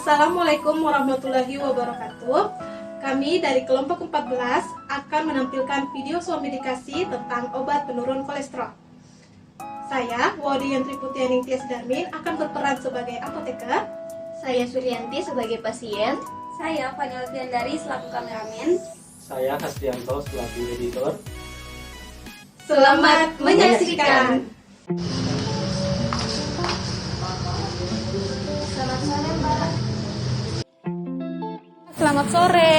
Assalamualaikum warahmatullahi wabarakatuh. Kami dari kelompok 14 akan menampilkan video suami dikasih tentang obat penurun kolesterol. Saya, Wadi Yantri Putianing Tias Darmin, akan berperan sebagai apoteker. Saya Suryanti sebagai pasien. Saya Fani Alfiandari selaku kameramen. Saya Hasdianto selaku editor. Selamat menyaksikan. Selamat sore, Mbak. Selamat sore.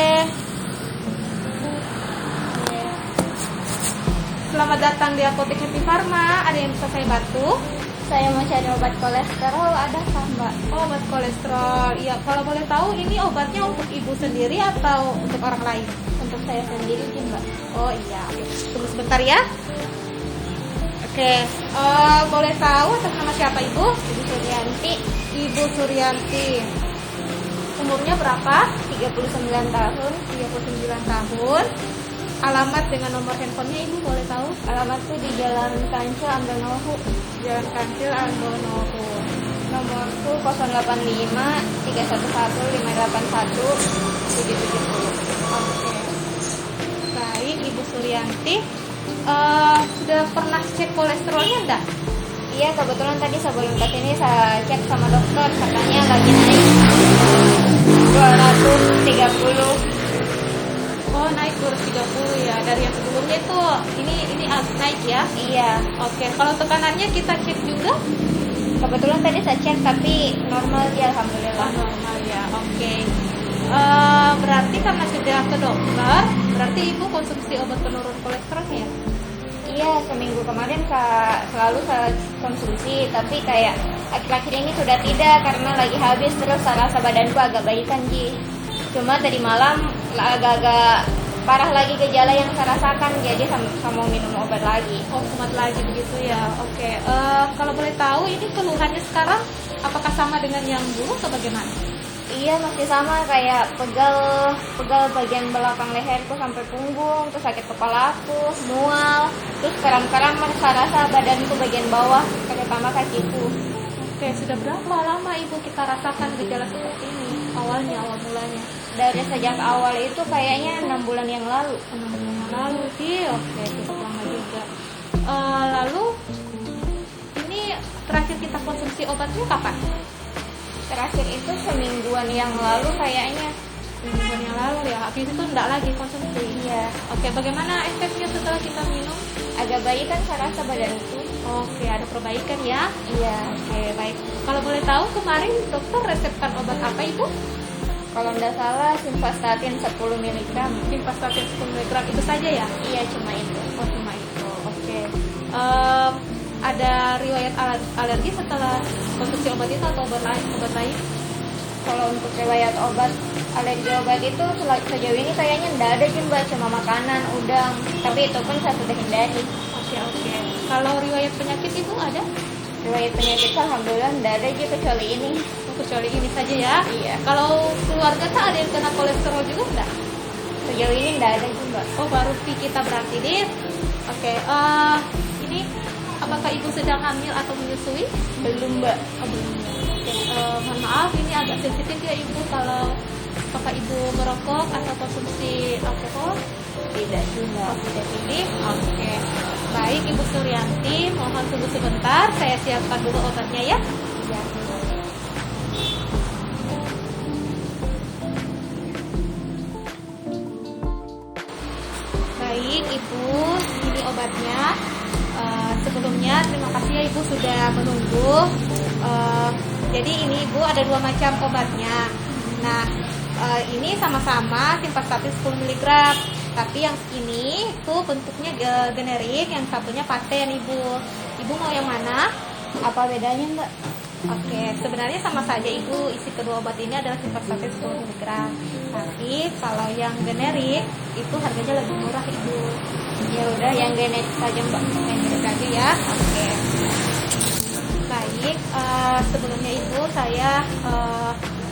Selamat datang di Apotek Happy Pharma. Ada yang bisa saya bantu? Saya mau cari obat kolesterol, adakah, Mbak? Oh, obat kolesterol. Iya, kalau boleh tahu ini obatnya untuk ibu sendiri atau untuk orang lain? Untuk saya sendiri sih, Mbak. Oh iya, tunggu sebentar ya. Oke, boleh tahu atas nama siapa ibu? Ibu Suryanti, Ibu Suryanti. Umurnya berapa? 39 tahun. 39 tahun. Alamat dengan nomor handphonenya ibu boleh tahu? Alamatku di Jalan Kancil, Amdonohu. Jalan Kancil, Amdonohu. Nomorku 085 311 581 770. Oke. Baik, Ibu Suryanti. Sudah pernah cek kolesterolnya enggak? Iya, kebetulan tadi sebelum ke sini saya cek sama dokter, katanya lagi naik 230. Oh, naik 230 ya. Dari yang sebelumnya itu ini naik ya? Iya, Oke, kalau tekanannya kita cek juga? kebetulan tadi saya cek tapi normal dia, alhamdulillah. Normal ya. Oke. Berarti karena sudah ke dokter, berarti ibu konsumsi obat penurun kolesterol ya? Iya, seminggu kemarin selalu saya konsumsi, tapi kayak akhir-akhir ini sudah tidak karena lagi habis, terus saya rasa badanku agak baikan, Ji. Cuma tadi malam agak-agak parah lagi gejala yang saya rasakan, jadi saya mau minum obat lagi. Oh, kumat lagi begitu ya. Oke. Kalau boleh tahu ini keluhannya sekarang apakah sama dengan yang dulu atau bagaimana? Iya, masih sama, kayak pegal bagian belakang leherku sampai punggung, terus sakit kepala aku, mual, terus keram-keram saya rasa badanku bagian bawah, terutama kakiku. Oke, sudah berapa lama ibu kita rasakan gejala seperti ini? Awal mulanya? Dari sejak awal itu kayaknya 6 bulan yang lalu. 6 bulan yang lalu sih. Oke, cukup lama juga. Lalu ini terakhir kita konsumsi obatnya kapan? Terakhir itu semingguan yang lalu kayaknya. Mingguan yang lalu ya. Habis itu enggak lagi konsumsi. Iya, Oke, bagaimana efeknya setelah kita minum? agak baik kan saya rasa badanku. Oke, ada perbaikan ya. Iya, Oke, baik. Kalau boleh tahu kemarin dokter resepkan obat apa ibu? kalau nggak salah simvastatin 10 mg. Simvastatin 10 mg itu saja ya? Iya, cuma itu. Oh, cuma itu. Oke. Ada riwayat alergi setelah konsumsi obat itu atau obat lain? Kalau untuk riwayat alergi obat itu sejauh ini kayaknya nggak ada sih, Mbak, cuma makanan, udang. Tapi itu pun saya sudah hindari. Oke. Kalau riwayat penyakit itu ada? Riwayat penyakit alhamdulillah nggak ada aja kecuali ini. Kecuali ini saja ya? Iya. Kalau keluarga tak ada yang kena kolesterol juga enggak? Sejauh ini nggak ada sih, Mbak. Oh, baru kita berarti nih. Oke. Ini apakah ibu sedang hamil atau menyusui? Belum, Mbak. Oh, belum. Oke. Mohon maaf, ini agak sensitif ya ibu kalau apakah ibu merokok atau konsumsi alkohol? Tidak juga. Tidak ini. Oke. Baik, Ibu Suryanti, mohon tunggu sebentar. Saya siapkan dulu obatnya ya. Iya. Baik, Ibu, ini obatnya. Sebelumnya terima kasih ya Ibu sudah menunggu. Jadi ini Ibu ada 2 macam obatnya. Nah, ini sama-sama simvastatin 10 mg. Tapi yang ini itu bentuknya generik, yang satunya paten Ibu. Ibu mau yang mana? Apa bedanya, Mbak? Oke, sebenarnya sama saja Ibu, isi kedua obat ini adalah simvastatin 10 mg. Tapi kalau yang generik itu harganya lebih murah Ibu. Ya udah, yang genetik saja, Mbak. Yang generik aja ya. Oke. Baik, sebelumnya Ibu saya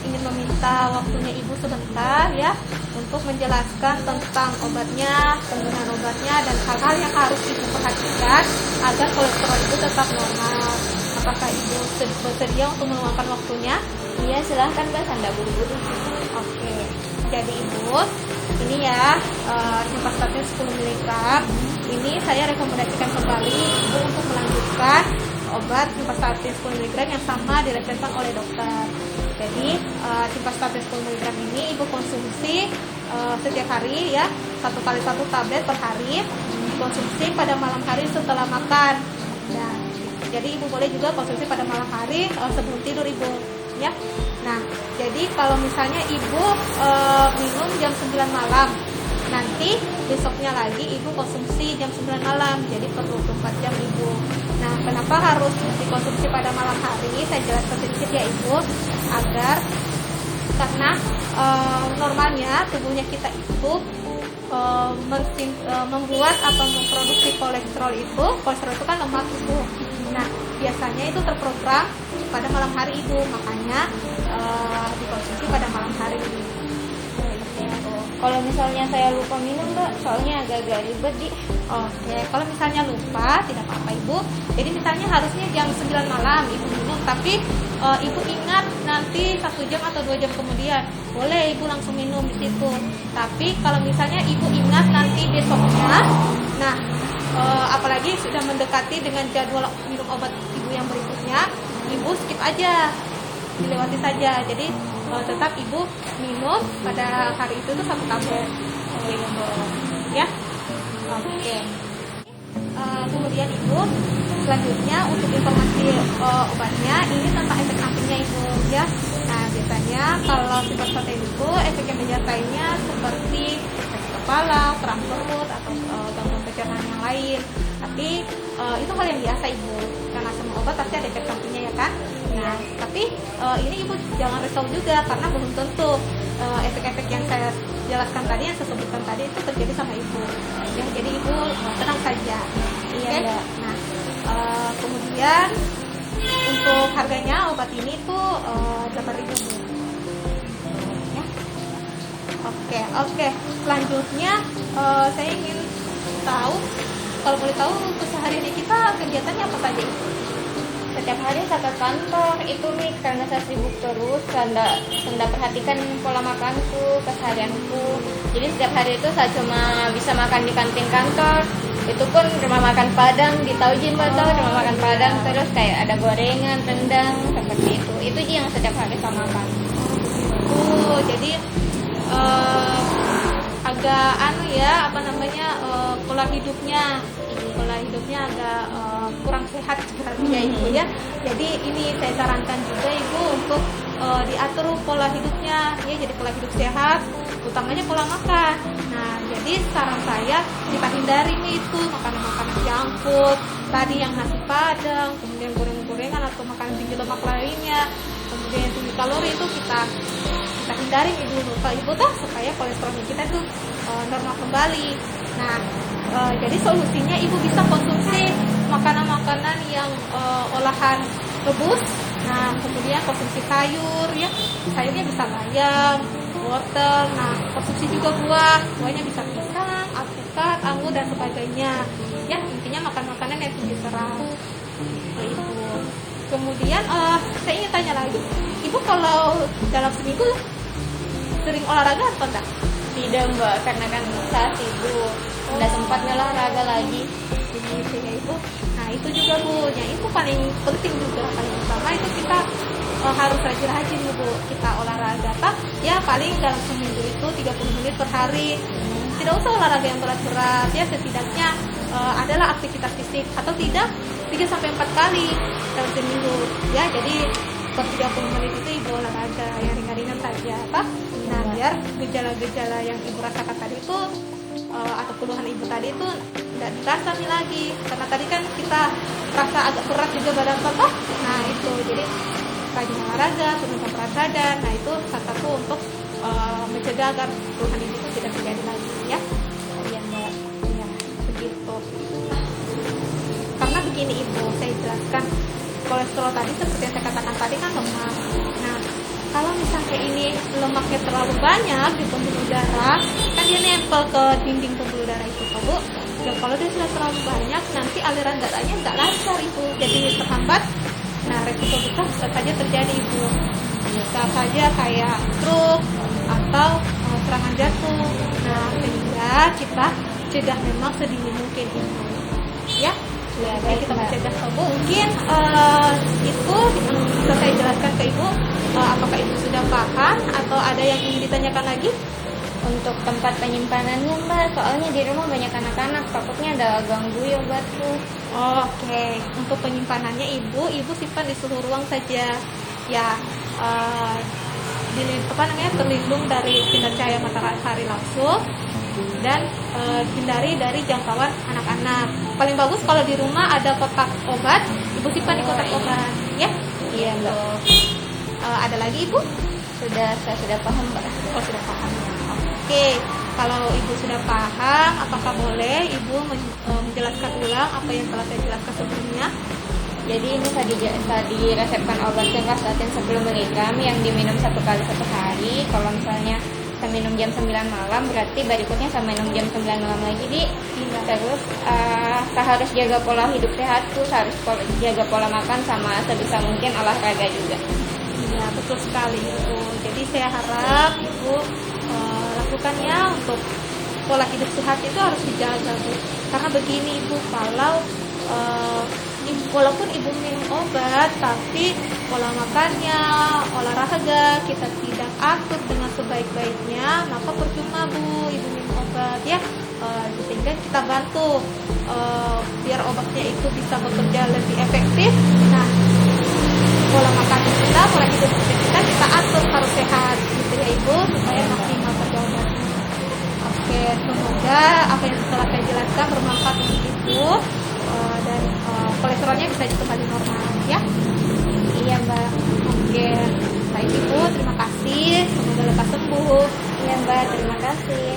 ingin meminta waktunya Ibu sebentar ya untuk menjelaskan tentang obatnya, penggunaan obatnya dan hal-hal yang harus Ibu perhatikan agar kolesterol Ibu tetap normal. Apakah Ibu bersedia untuk meluangkan waktunya? Iya, silahkan Mbak, anda buru-buru. Oke, jadi ibu, ini ya simvastatin 10 mg. Ini saya rekomendasikan kembali ibu untuk melanjutkan obat simvastatin 10 mg yang sama diresepkan oleh dokter. Jadi simvastatin 10 mg ini ibu konsumsi setiap hari ya, 1 kali 1 tablet per hari, konsumsi pada malam hari setelah makan. Nah, jadi ibu boleh juga konsumsi pada malam hari sebelum tidur ibu ya. Nah, jadi kalau misalnya ibu minum jam 9 malam, nanti besoknya lagi ibu konsumsi jam 9 malam, jadi per 24 jam ibu. Nah, kenapa harus dikonsumsi pada malam hari? Saya jelaskan sedikit ya ibu, agar karena normalnya tubuhnya kita itu membuat atau memproduksi kolesterol itu kan lemak itu. Nah, biasanya itu terprogram pada malam hari itu, makanya dikonsumsi pada malam hari ini. Kalau misalnya saya lupa minum Mbak, soalnya agak-agak ribet di. Oke, kalau misalnya lupa tidak apa-apa ibu. Jadi misalnya harusnya jam 9 malam ibu minum, tapi ibu ingat nanti 1 jam atau 2 jam kemudian, boleh ibu langsung minum di situ. Tapi kalau misalnya ibu ingat nanti besoknya, nah apalagi sudah mendekati dengan jadwal minum obat ibu yang berikutnya, ibu skip aja, dilewati saja. Jadi tetap ibu minum pada hari itu tuh 1 tablet ya. Oke. Kemudian ibu, selanjutnya untuk informasi obatnya, ini tentang efek sampingnya ibu ya. Nah, biasanya kalau simvastatin itu efek yang menyertainya seperti sakit kepala, kram perut, atau gangguan pencernaan yang lain. Tapi itu hal yang biasa ibu, karena semua obat pasti ada efek sampingnya ya kan. Nah, tapi ini ibu jangan risau juga, karena belum tentu efek-efek yang saya jelaskan tadi, yang saya sebutkan tadi itu terjadi sama ibu ya. Jadi ibu tenang saja. Iya, Oke? Mbak. Nah, kemudian untuk harganya obat ini tuh 8.000 Bu. Ya. Oke. Selanjutnya saya ingin tahu, kalau boleh tahu keseharian kita kegiatannya apa saja? Setiap hari saya ke kantor itu nih, karena saya sibuk terus, saya perhatikan pola makanku, keseharianku. Jadi setiap hari itu saya cuma bisa makan di kantin kantor. Itu pun rumah makan Padang di Taujin Batal, rumah makan Padang, terus kayak ada gorengan, rendang, seperti itu. Itu aja yang setiap hari saya makan. Jadi agak pola hidupnya agak kurang sehat sebenarnya ya ibu ya. Jadi ini saya sarankan juga ibu untuk diatur pola hidupnya ya, jadi pola hidup sehat, utamanya pola makan. Nah, jadi saran saya kita hindari nih itu makanan-makanan junk food, tadi yang nasi padang, kemudian goreng-gorengan atau makanan tinggi lemak lainnya, kemudian tinggi kalori, itu kita hindari dulu Pak Ibu supaya kolesterolnya kita tuh normal kembali. Nah, jadi solusinya ibu bisa konsumsi makanan-makanan yang olahan rebus. Nah, kemudian konsumsi sayur ya, sayurnya bisa bayam, wortel. Nah, konsumsi juga buahnya bisa pisang, alpukat, anggur dan sebagainya. Ya, intinya makan makanan yang tinggi serat. Ibu. Kemudian saya ingin tanya lagi, ibu kalau dalam seminggu sering olahraga atau enggak? Tidak Mbak, karena kan saya sibuk, nggak sempat olahraga lagi. Begitu ya ibu. Nah itu juga Bu, yang itu paling penting juga, paling utama itu kita harus rajin-rajin Bu kita olahraga. Ya paling dalam seminggu itu 30 menit per hari. Tidak usah olahraga yang berat-berat ya, setidaknya adalah aktivitas fisik atau tidak 3-4 kali dalam seminggu ya. Jadi per 30 menit itu ibu olahraga yang ringan-ringan saja Nah biar gejala-gejala yang ibu rasakan tadi itu atau keluhan ibu tadi itu tidak dirasa nih lagi, karena tadi kan kita rasa agak berat juga badan Bapak. Nah itu jadi rajin olahraga, turunkan berat badan. Nah itu salah satu untuk mencegah agar keluhan ibu itu tidak terjadi lagi ya. Iya Mbak. Ya begitu. Karena begini ibu, saya jelaskan, kolesterol tadi seperti yang saya katakan tadi kan lemak. Nah kalau misalnya ini lemaknya terlalu banyak di pembuluh darah, kan dia nempel ke dinding pembuluh darah itu Bu. Dan kalau dia sudah terlalu banyak, nanti aliran darahnya nggak lancar Ibu, jadi terhambat. Nah resiko besar bisa saja terjadi Ibu. bisa saja kayak stroke atau serangan jantung. Nah, sehingga kita cegah memang sedini mungkin itu. Ya, jadi kita mencegah. Mungkin itu bisa saya jelaskan ke Ibu. Apakah Ibu sudah paham atau ada yang ingin ditanyakan lagi? Untuk tempat penyimpanannya Mbak, soalnya di rumah banyak anak-anak, takutnya ada ganggu ya obatku. Oke, untuk penyimpanannya Ibu simpan di suhu ruang saja. Ya, terlindung dari sinar cahaya matahari langsung dan hindari dari jangkauan anak-anak. Paling bagus kalau di rumah ada kotak obat, Ibu simpan di kotak obat, ya. Iya Mbak. Ada lagi Ibu? Saya sudah paham Mbak. Oh, sudah paham. Oke, kalau Ibu sudah paham, apakah boleh Ibu menjelaskan ulang apa yang telah saya jelaskan sebelumnya? Jadi ini tadi resepkan obat simvastatin sebelum menikam yang diminum 1 kali 1 hari. Kalau misalnya saya minum jam 9 malam, berarti berikutnya saya minum jam 9 malam lagi di. Terus saya harus jaga pola hidup sehatku, saya harus jaga pola makan sama sebisa mungkin olahraga juga. Iya, betul sekali Ibu. Jadi saya harap Ibu lakukannya untuk pola hidup sehat itu harus dijaga Bu. Karena begini Ibu, kalau walaupun Ibu minum obat, tapi pola makannya, olahraga kita tidak atur dengan sebaik-baiknya, maka percuma Bu Ibu minum obat ya. Sehingga kita bantu biar obatnya itu bisa bekerja lebih efektif. Nah, pola makan kita, pola hidup kita atur harus sehat gitu ya Ibu, supaya maksimal kerja obatnya. Oke, semoga apa yang telah saya jelaskan bermanfaat untuk Ibu dan kolesterolnya bisa kembali normal ya. Iya Mbak. Oke, baik Ibu, terima kasih, semoga lekas sembuh. Iya Mbak, terima kasih.